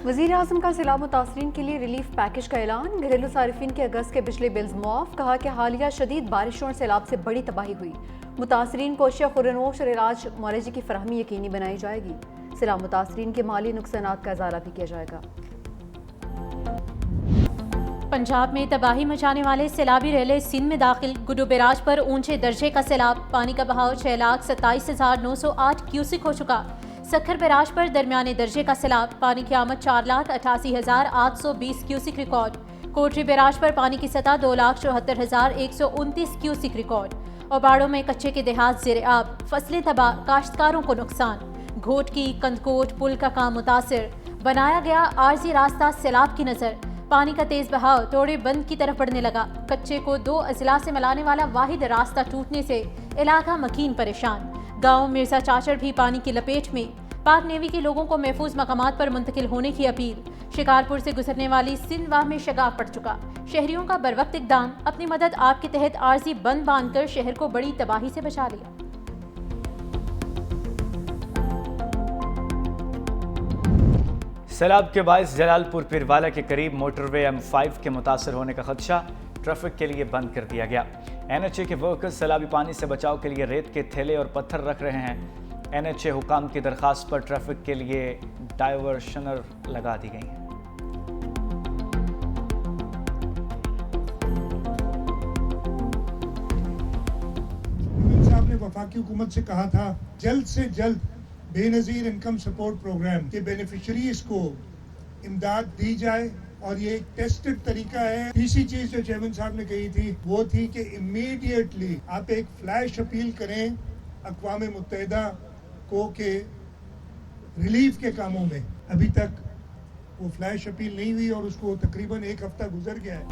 وزیر اعظم کا سیلاب متاثرین کے لیے ریلیف پیکج کا اعلان۔ گھریلو صارفین کے اگست کے بجلی بلز معاف۔ کہا کہ حالیہ شدید بارشوں اور سیلاب سے بڑی تباہی ہوئی، متاثرین کو اشیاء خورنوش اور علاج معالجے کی فراہمی یقینی بنائی جائے گی۔ سیلاب متاثرین کے مالی نقصانات کا ازالہ بھی کیا جائے گا۔ پنجاب میں تباہی مچانے والے سیلابی ریلے سندھ میں داخل۔ گڈو بیراج پر اونچے درجے کا سیلاب، پانی کا بہاؤ 6,27,908 کیوسک ہو چکا۔ سکھر بیراج پر درمیانے درجے کا سیلاب، پانی کی آمد 4,88,820 کیوسک ریکارڈ۔ کوٹری بیراج پر پانی کی سطح 2,74,129 کیوسک ریکارڈ۔ اوباڑوں میں کچے کے دیہات زیر آب، فصلیں تباہ، کاشتکاروں کو نقصان۔ گھوٹ کی کندکوٹ پل کا کام متاثر، بنایا گیا عارضی راستہ سیلاب کی نظر۔ پانی کا تیز بہاؤ توڑے بند کی طرف بڑھنے لگا۔ کچے کو 2 اضلاع سے ملانے والا واحد راستہ ٹوٹنے سے علاقہ مکین پریشان۔ گاؤں مرزا چاچڑ بھی پانی کی لپیٹ میں۔ پاک نیوی کے لوگوں کو محفوظ مقامات پر منتقل ہونے کی اپیل۔ شکارپور سے گزرنے والی سندھ واہ میں شگاف پڑ چکا، شہریوں کا بروقت اقدام۔ اپنی مدد آپ کے تحت عارضی بند باندھ کر شہر کو بڑی تباہی سے بچا لیا۔ سیلاب کے باعث جلال پور پیروالا کے قریب موٹر وے M5 کے متاثر ہونے کا خدشہ، ٹریفک کے لیے بند کر دیا گیا۔ NHA کے ورکرز سیلابی پانی سے بچاؤ کے لیے ریت کے تھیلے اور پتھر رکھ رہے ہیں۔ NHA حکام کی درخواست پر ٹریفک کے لیے ڈائیورشنر لگا دی گئی ہیں۔ صاحب نے وفاقی حکومت سے کہا تھا جلد سے جلد بے نظیر انکم سپورٹ پروگرام کے بینیفیشریز کو امداد دی جائے، اور یہ ایک ٹیسٹڈ طریقہ ہے۔ تیسری چیز جو چیئرمین صاحب نے کہی تھی وہ تھی کہ امیڈیٹلی آپ ایک فلیش اپیل کریں اقوام متحدہ کو کہ ریلیف کے کاموں میں۔ ابھی تک وہ فلیش اپیل نہیں ہوئی اور اس کو تقریباً 1 ہفتہ گزر گیا ہے۔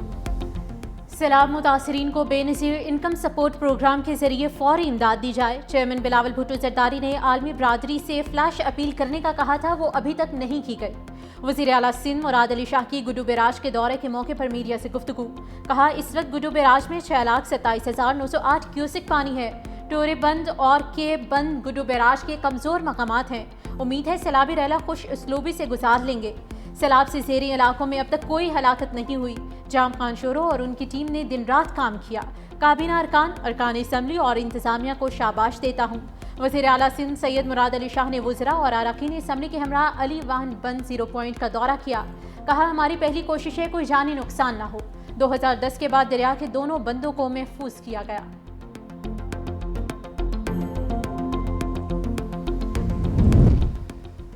سیلاب متاثرین کو بے نظیر انکم سپورٹ پروگرام کے ذریعے فوری امداد دی جائے۔ چیئرمین بلاول بھٹو زرداری نے عالمی برادری سے فلیش اپیل کرنے کا کہا تھا، وہ ابھی تک نہیں کی گئی۔ وزیر اعلیٰ سندھ مراد علی شاہ کی گڈو بیراج کے دورے کے موقع پر میڈیا سے گفتگو۔ کہا اس وقت گڈو بیراج میں 6,27,908 کیوسک پانی ہے۔ ٹورے بند اور کے بند گڈو بیراج کے کمزور مقامات ہیں۔ امید ہے سیلابی ریلا خوش اسلوبی سے گزار لیں گے۔ سیلاب سے زیریں علاقوں میں اب تک کوئی ہلاکت نہیں ہوئی۔ جام خان شورو اور ان کی ٹیم نے دن رات کام کیا۔ کابینہ ارکان اسمبلی اور انتظامیہ کو شاباش دیتا ہوں۔ وزیر اعلیٰ سندھ سید مراد علی شاہ نے وزراء اور اراکین اسمبلی کے ہمراہ علی واہن بند 0 پوائنٹ کا دورہ کیا۔ کہا ہماری پہلی کوشش ہے کوئی جانی نقصان نہ ہو۔ 2010 کے بعد دریا کے دونوں بندوں کو محفوظ کیا گیا۔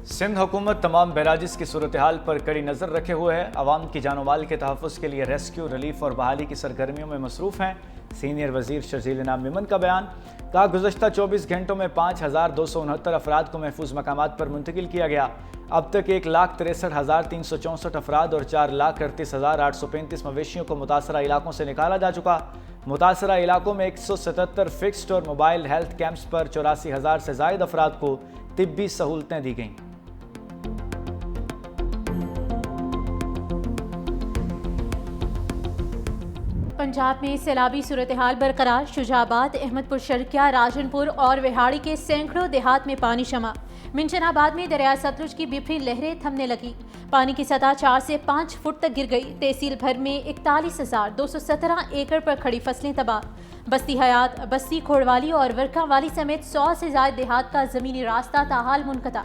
سندھ حکومت تمام بیراجز کی صورتحال پر کڑی نظر رکھے ہوئے ہے۔ عوام کی جان و مال کے تحفظ کے لیے ریسکیو، ریلیف اور بحالی کی سرگرمیوں میں مصروف ہیں۔ سینئر وزیر شرجیل انعام میمن کا بیان۔ کہا گزشتہ 24 گھنٹوں میں 5,269 افراد کو محفوظ مقامات پر منتقل کیا گیا۔ اب تک 1,63,364 افراد اور 4,38,835 مویشیوں کو متاثرہ علاقوں سے نکالا جا چکا۔ متاثرہ علاقوں میں 177 فکسڈ اور موبائل ہیلتھ کیمپس پر 84,000 سے زائد افراد کو طبی سہولتیں دی گئیں۔ پنجاب میں سیلابی صورتحال برقرار۔ شجاع آباد، احمد پور شرقیہ، راجن پور اور وہاڑی کے سینکڑوں دیہات میں پانی شمع۔ منشن آباد میں دریائے ستلج کی بفرین لہریں تھمنے لگی۔ پانی کی سطح 4 سے 5 فٹ تک گر گئی۔ تحصیل بھر میں 41,217 ایکڑ پر کھڑی فصلیں تباہ۔ بستی حیات، بستی کھوڑوالی اور ورکھا والی سمیت 100 سے زائد دیہات کا زمینی راستہ تاحال منقطع۔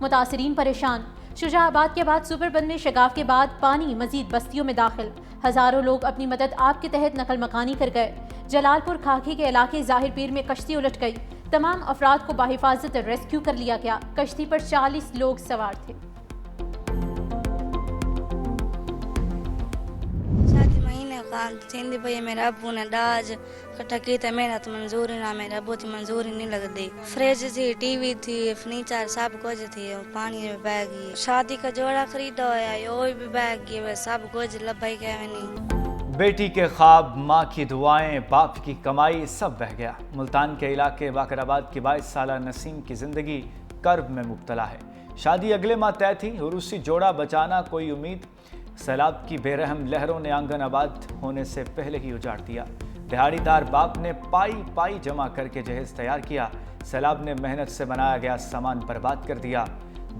متاثرین پریشان۔ شجاع آباد کے بعد سپر بند میں شگاف کے بعد پانی مزید بستیوں میں داخل۔ ہزاروں لوگ اپنی مدد آپ کے تحت نقل مکانی کر گئے۔ جلال پور کھاکی کے علاقے ظاہر پیر میں کشتی الٹ گئی۔ تمام افراد کو بحفاظت ریسکیو کر لیا گیا۔ کشتی پر 40 لوگ سوار تھے۔ سندھ پہ میرا ابو نے ڈاج کٹھا کی تھا، میرا تو منظوری نہ، میرے ابو کی منظوری نہیں لگتی۔ فریج تھی، ٹی وی تھی، فرنیچر سب کچھ تھی، پانی میں بہ گئی۔ شادی کا جوڑا خریدا ہوا وہ بھی بہ گئی، سب کچھ لبائی کہ نہیں۔ بیٹی کے خواب، ماں کی دعائیں، باپ کی کمائی سب بہہ گیا۔ ملتان کے علاقے باقر آباد کی 22 سالہ نسیم کی زندگی کرب میں مبتلا ہے۔ شادی اگلے ماہ طے تھی، عروسی جوڑا بچانا کوئی امید؟ سیلاب کی بے رحم لہروں نے آنگن آباد ہونے سے پہلے ہی اجاڑ دیا۔ دہاڑی دار باپ نے پائی جمع کر کے جہیز تیار کیا۔ سیلاب نے محنت سے بنایا گیا سامان برباد کر دیا۔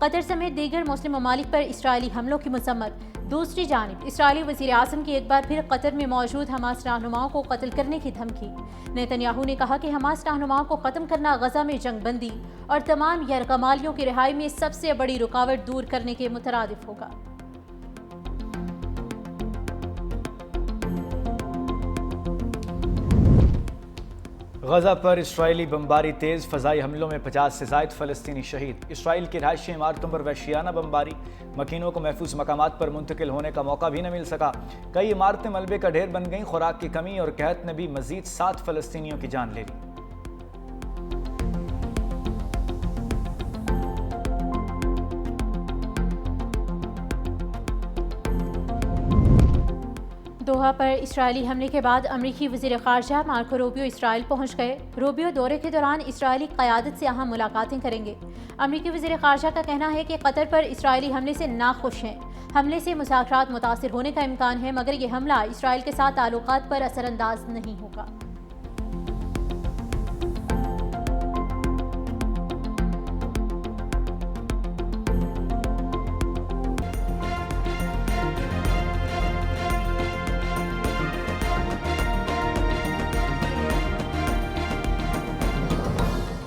قطر سمیت دیگر مسلم ممالک پر اسرائیلی حملوں کی مذمت۔ دوسری جانب اسرائیلی وزیر اعظم کی ایک بار پھر قطر میں موجود حماس رہنماؤں کو قتل کرنے کی دھمکی۔ نیتن یاہو نے کہا کہ حماس رہنماؤں کو ختم کرنا غزہ میں جنگ بندی اور تمام یرغمالیوں کی رہائی میں سب سے بڑی رکاوٹ دور کرنے کے مترادف ہوگا۔ غزہ پر اسرائیلی بمباری تیز، فضائی حملوں میں 50 سے زائد فلسطینی شہید۔ اسرائیل کی رہائشی عمارتوں پر وحشیانہ بمباری، مکینوں کو محفوظ مقامات پر منتقل ہونے کا موقع بھی نہ مل سکا۔ کئی عمارتیں ملبے کا ڈھیر بن گئیں۔ خوراک کی کمی اور قحط نے بھی مزید 7 فلسطینیوں کی جان لے لی۔ دوحہ پر اسرائیلی حملے کے بعد امریکی وزیر خارجہ مارکو روبیو اسرائیل پہنچ گئے۔ روبیو دورے کے دوران اسرائیلی قیادت سے اہم ملاقاتیں کریں گے۔ امریکی وزیر خارجہ کا کہنا ہے کہ قطر پر اسرائیلی حملے سے ناخوش ہیں۔ حملے سے مذاکرات متاثر ہونے کا امکان ہے، مگر یہ حملہ اسرائیل کے ساتھ تعلقات پر اثر انداز نہیں ہوگا۔